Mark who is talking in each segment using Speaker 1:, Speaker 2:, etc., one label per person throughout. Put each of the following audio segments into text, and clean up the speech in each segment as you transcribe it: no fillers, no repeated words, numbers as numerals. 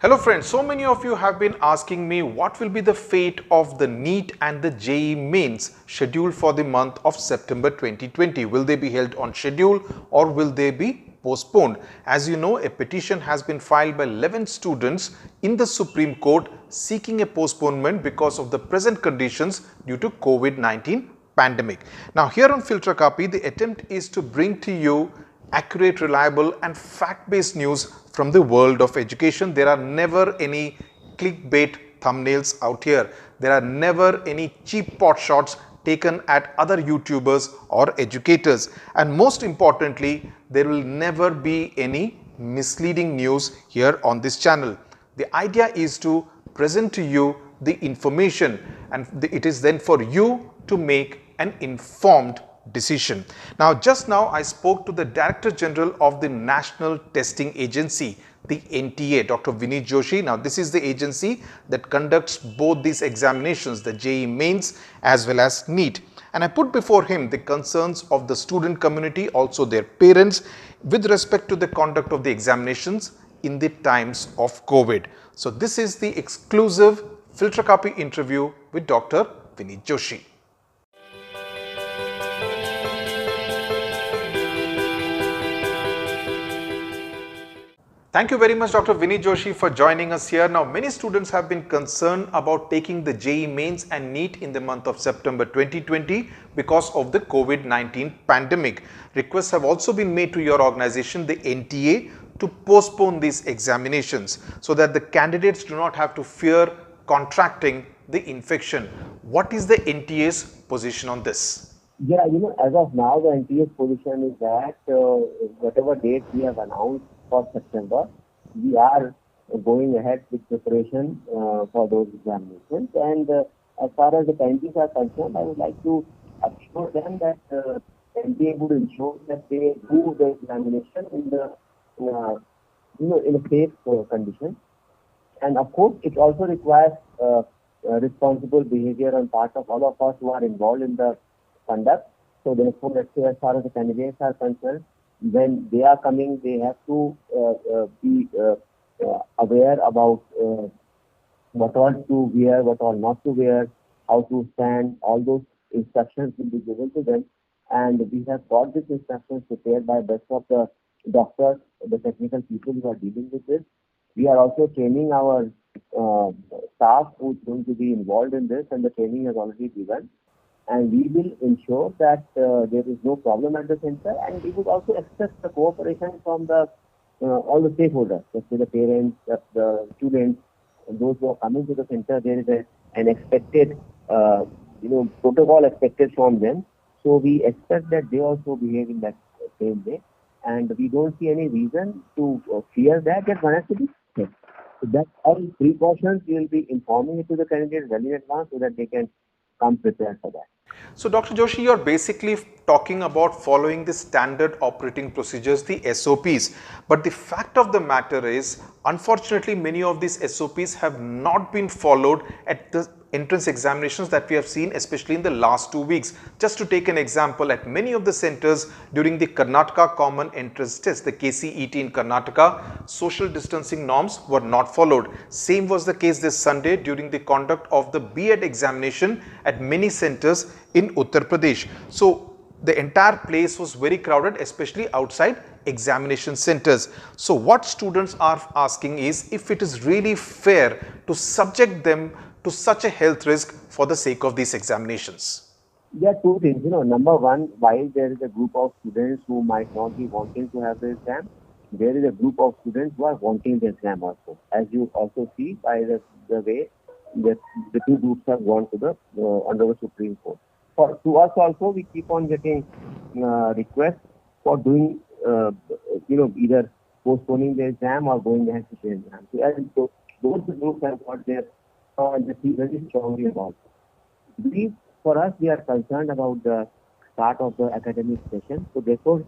Speaker 1: Hello friends, so many of you have been asking me what will be the fate of the NEET and the JEE mains scheduled for the month of September 2020. Will they be held on schedule or will they be postponed? As you know, a petition has been filed by 11 students in the Supreme Court seeking a postponement because of the present conditions due to COVID-19 pandemic. Now here on Filter Copy, the attempt is to bring to you accurate, reliable and fact-based news from the world of education. There are never any clickbait thumbnails out here. There are never any cheap pot shots taken at other YouTubers or educators. And most importantly, there will never be any misleading news here on this channel. The idea is to present to you the information and it is then for you to make an informed decision. Now, just now I spoke to the Director General of the National Testing Agency, the NTA, Dr. Vineet Joshi. Now, this is the agency that conducts both these examinations, the JEE mains as well as NEET. And I put before him the concerns of the student community, also their parents, with respect to the conduct of the examinations in the times of COVID. So, this is the exclusive Filter Copy interview with Dr. Vineet Joshi. Thank you very much, Dr. Vineet Joshi, for joining us here. Now, many students have been concerned about taking the JEE mains and NEET in the month of September 2020 because of the COVID-19 pandemic. Requests have also been made to your organization, the NTA, to postpone these examinations so that the candidates do not have to fear contracting the infection. What is the NTA's position on this?
Speaker 2: Yeah, as of now, the NTA's position is that whatever date we have announced for September, we are going ahead with preparation for those examinations. And as far as the candidates are concerned, I would like to assure them that NTA would ensure that they do the examination in the in a safe condition. And of course, it also requires responsible behavior on part of all of us who are involved in the conduct. So therefore, let's say as far as the candidates are concerned, when they are coming, they have to be aware about what all to wear, what all not to wear, how to stand. All those instructions will be given to them, and we have got these instructions prepared by best of the doctors, the technical people who are dealing with this. We are also training our staff who is going to be involved in this, and the training has already begun. And we will ensure that there is no problem at the center, and we would also expect the cooperation from the all the stakeholders, let's say the parents, the students, those who are coming to the center. There is an expected, protocol expected from them. So we expect that they also behave in that same way, and we don't see any reason to fear that one has to be safe. So that all precautions we will be informing it to the candidates well in advance so that they can come prepared for that.
Speaker 1: So, Dr. Joshi, you're basically talking about following the standard operating procedures, the SOPs. But the fact of the matter is, unfortunately, many of these SOPs have not been followed at the entrance examinations that we have seen, especially in the last 2 weeks. Just to take an example, at many of the centers during the Karnataka Common Entrance Test, the KCET in Karnataka, social distancing norms were not followed. Same was the case this Sunday during the conduct of the B.Ed examination at many centers in Uttar Pradesh. So the entire place was very crowded, especially outside examination centers. So what students are asking is if it is really fair to subject them to such a health risk for the sake of these examinations.
Speaker 2: There are two things. Number one, while there is a group of students who might not be wanting to have the exam, there is a group of students who are wanting the exam also. As you also see by the way that the two groups have gone to the under the Supreme Court. To us also, we keep on getting requests for doing, either postponing the exam or going ahead to the exam. So those groups have got their they feel very strongly about it. For us, we are concerned about the start of the academic session. So therefore,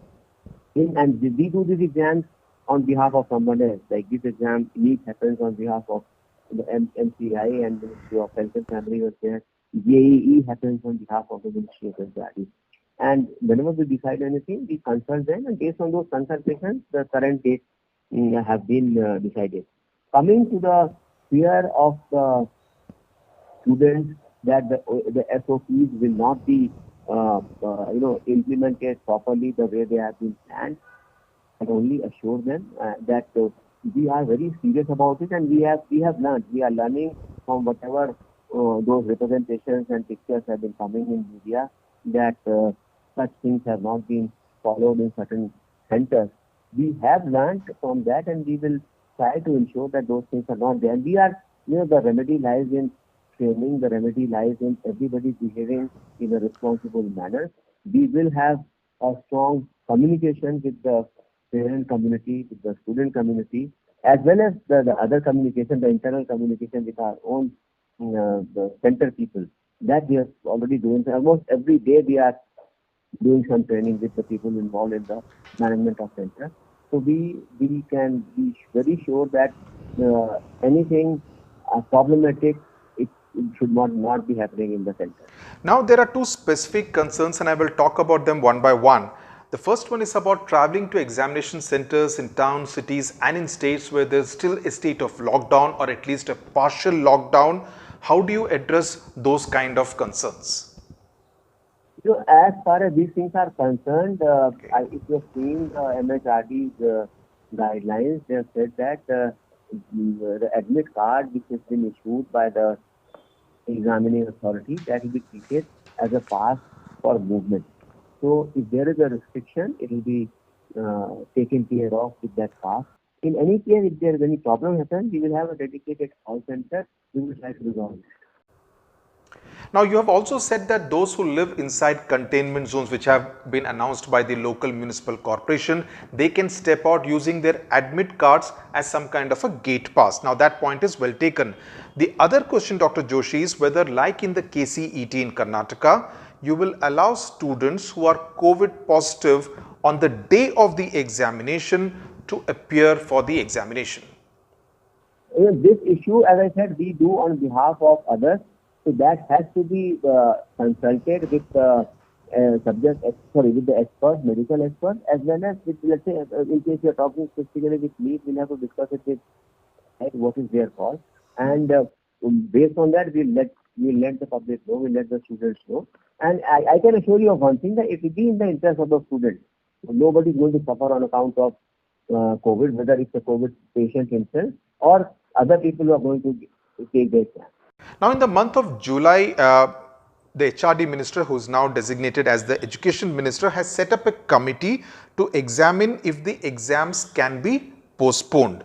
Speaker 2: we do these exams on behalf of someone else. Like this exam, NEET happens on behalf of the MCI and Ministry of Health and Family Welfare. JEE happens on behalf of the Ministry of Health. And whenever we decide anything, we consult them, and based on those consultations, the current dates have been decided. Coming to the fear of the students that the SOPs will not be implemented properly the way they have been planned, and only assure them that we are very serious about it, and we are learning from whatever those representations and pictures have been coming in media that such things have not been followed in certain centers. We have learned from that, and we will try to ensure that those things are not there. And we are, the remedy lies in training. The remedy lies in everybody behaving in a responsible manner. We will have a strong communication with the parent community, with the student community, as well as the other communication, the internal communication with our own the center people. That we are already doing. Almost every day we are doing some training with the people involved in the management of center. So we can be very sure that anything problematic, it should not be happening in the center.
Speaker 1: Now, there are two specific concerns and I will talk about them one by one. The first one is about traveling to examination centers in towns, cities and in states where there is still a state of lockdown or at least a partial lockdown. How do you address those kind of concerns?
Speaker 2: As far as these things are concerned, if you have seen MHRD's guidelines, they have said that the admit card which has been issued by the examining authority, that will be treated as a pass for movement. So if there is a restriction, it will be taken care of with that pass. In any case, if there is any problem happen, we will have a dedicated call center. We will try to resolve it.
Speaker 1: Now, you have also said that those who live inside containment zones which have been announced by the local municipal corporation, they can step out using their admit cards as some kind of a gate pass. Now, that point is well taken. The other question, Dr. Joshi, is whether like in the KCET in Karnataka, you will allow students who are COVID positive on the day of the examination to appear for the examination.
Speaker 2: This issue, as I said, we do on behalf of others. So that has to be consulted with with the expert, medical expert, as well as with, let's say, in case you are talking specifically with me, we'll have to discuss it with what is their cause, and based on that, we'll let the public know, we'll let the students know, and I can assure you of one thing, that it will be in the interest of the student. Nobody is going to suffer on account of COVID, whether it's a COVID patient himself or other people who are going to take their exam.
Speaker 1: Now, in the month of July, the HRD minister, who is now designated as the education minister, has set up a committee to examine if the exams can be postponed.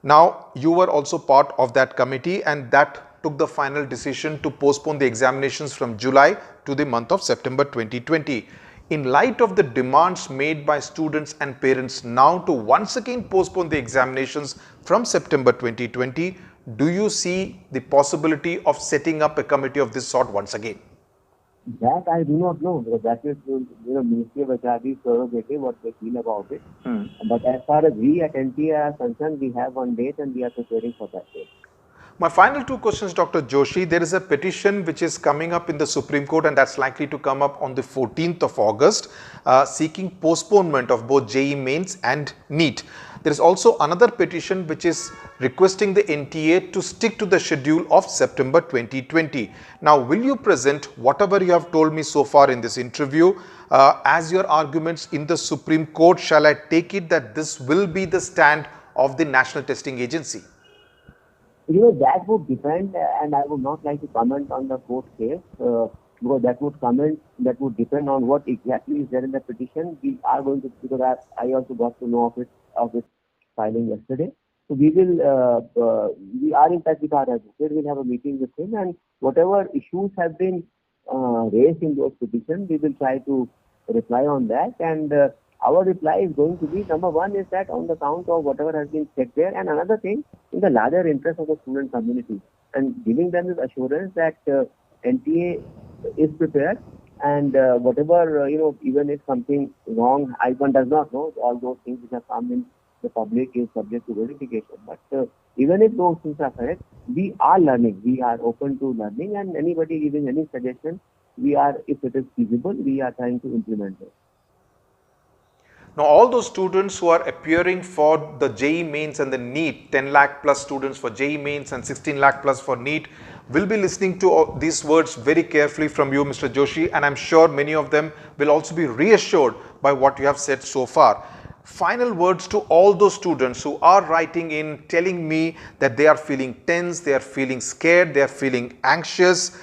Speaker 1: Now, you were also part of that committee and that took the final decision to postpone the examinations from July to the month of September 2020. In light of the demands made by students and parents now to once again postpone the examinations from September 2020, do you see the possibility of setting up a committee of this sort once again?
Speaker 2: That I do not know, because that is Ministry of HRD's prerogative, what they feel about it. But as far as we at NTA are concerned, we have one date and we are preparing for that date.
Speaker 1: My final two questions, Dr. Joshi. There is a petition which is coming up in the Supreme Court and that's likely to come up on the 14th of August, seeking postponement of both JEE Mains and NEET. There is also another petition which is requesting the NTA to stick to the schedule of September 2020. Now, will you present whatever you have told me so far in this interview as your arguments in the Supreme Court? Shall I take it that this will be the stand of the National Testing Agency?
Speaker 2: That would depend, and I would not like to comment on the court case, because that would depend on what exactly is there in the petition. We are going to, because I also got to know of its filing yesterday. So we are in touch with our advocate. We'll have a meeting with him, and whatever issues have been raised in those petitions, we will try to reply on that. And our reply is going to be, number one is that on the count of whatever has been said there, and another thing, in the larger interest of the student community, and giving them this assurance that NTA is prepared, and whatever, even if something wrong, one does not know, all those things which have come in the public is subject to verification. But even if those things are correct, we are learning, we are open to learning, and anybody giving any suggestion, if it is feasible, we are trying to implement it.
Speaker 1: Now, all those students who are appearing for the JEE mains and the NEET, 10 lakh plus students for JEE mains and 16 lakh plus for NEET, will be listening to these words very carefully from you, Mr. Joshi, and I'm sure many of them will also be reassured by what you have said so far. Final words to all those students who are writing in, telling me that they are feeling tense, they are feeling scared, they are feeling anxious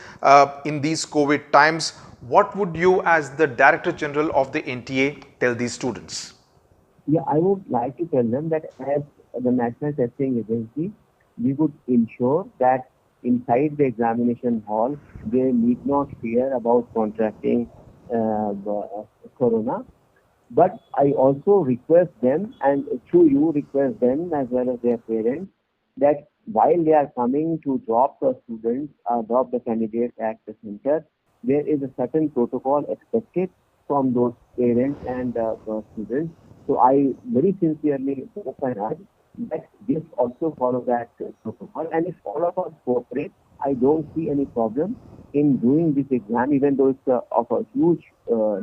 Speaker 1: in these COVID times. What would you, as the Director General of the NTA, tell these students?
Speaker 2: Yeah, I would like to tell them that as the National Testing Agency, we would ensure that inside the examination hall, they need not fear about contracting corona. But I also request them, and through you request them as well as their parents, that while they are coming to drop the students, drop the candidates at the center, there is a certain protocol expected from those parents and students. So I very sincerely hope and urge that this also follow that protocol. And if all of us cooperate, I don't see any problem in doing this exam, even though it's of a huge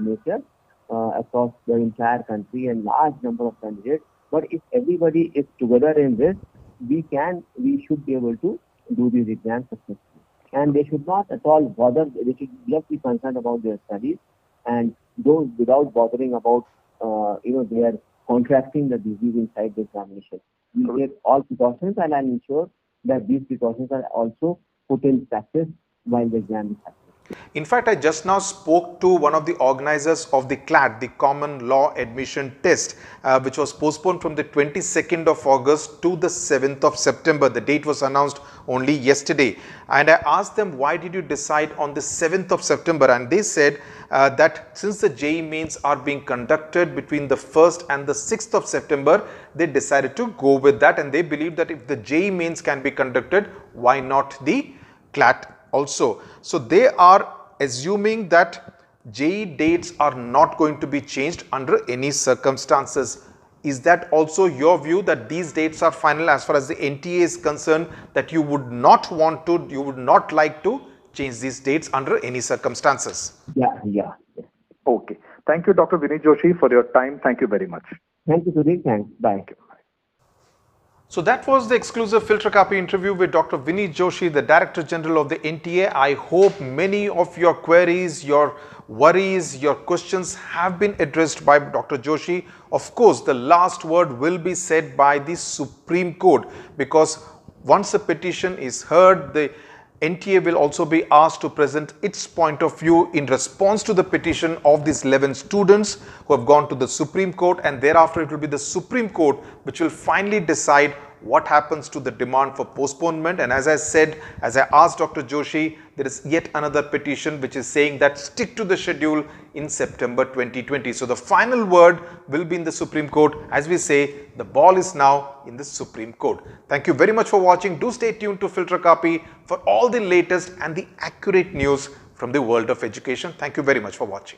Speaker 2: nature across the entire country and large number of candidates. But if everybody is together in this, we should be able to do these exams successfully. And they should not at all bother, they should just be concerned about their studies, and those without bothering about, they are contracting the disease inside the examination. We take all precautions, and I'll ensure that these precautions are also put in practice while the exam is happening.
Speaker 1: In fact, I just now spoke to one of the organizers of the CLAT, the Common Law Admission Test, which was postponed from the 22nd of August to the 7th of September. The date was announced only yesterday. And I asked them, why did you decide on the 7th of September? And they said that since the JEE mains are being conducted between the 1st and the 6th of September, they decided to go with that. And they believe that if the JEE mains can be conducted, why not the CLAT also? So they are assuming that JEE dates are not going to be changed under any circumstances. Is that also your view, that these dates are final as far as the NTA is concerned, that you would not like to change these dates under any circumstances?
Speaker 2: Yeah.
Speaker 3: Okay. Thank you, Dr. Vinit Joshi, for your time. Thank you very much.
Speaker 2: Thank you, Sudhir. Thanks. Bye.
Speaker 1: So that was the exclusive Filter Copy interview with Dr. Vinit Joshi, the Director General of the NTA. I hope many of your queries, your worries, your questions have been addressed by Dr. Joshi. Of course, the last word will be said by the Supreme Court, because once a petition is heard, the NTA will also be asked to present its point of view in response to the petition of these 11 students who have gone to the Supreme Court, and thereafter it will be the Supreme Court which will finally decide what happens to the demand for postponement. And as I said, as I asked Dr. Joshi, there is yet another petition which is saying that stick to the schedule in September 2020. So the final word will be in the Supreme Court. As we say, the ball is now in the Supreme Court. Thank you very much for watching. Do stay tuned to Filter Copy for all the latest and the accurate news from the world of education. Thank you very much for watching.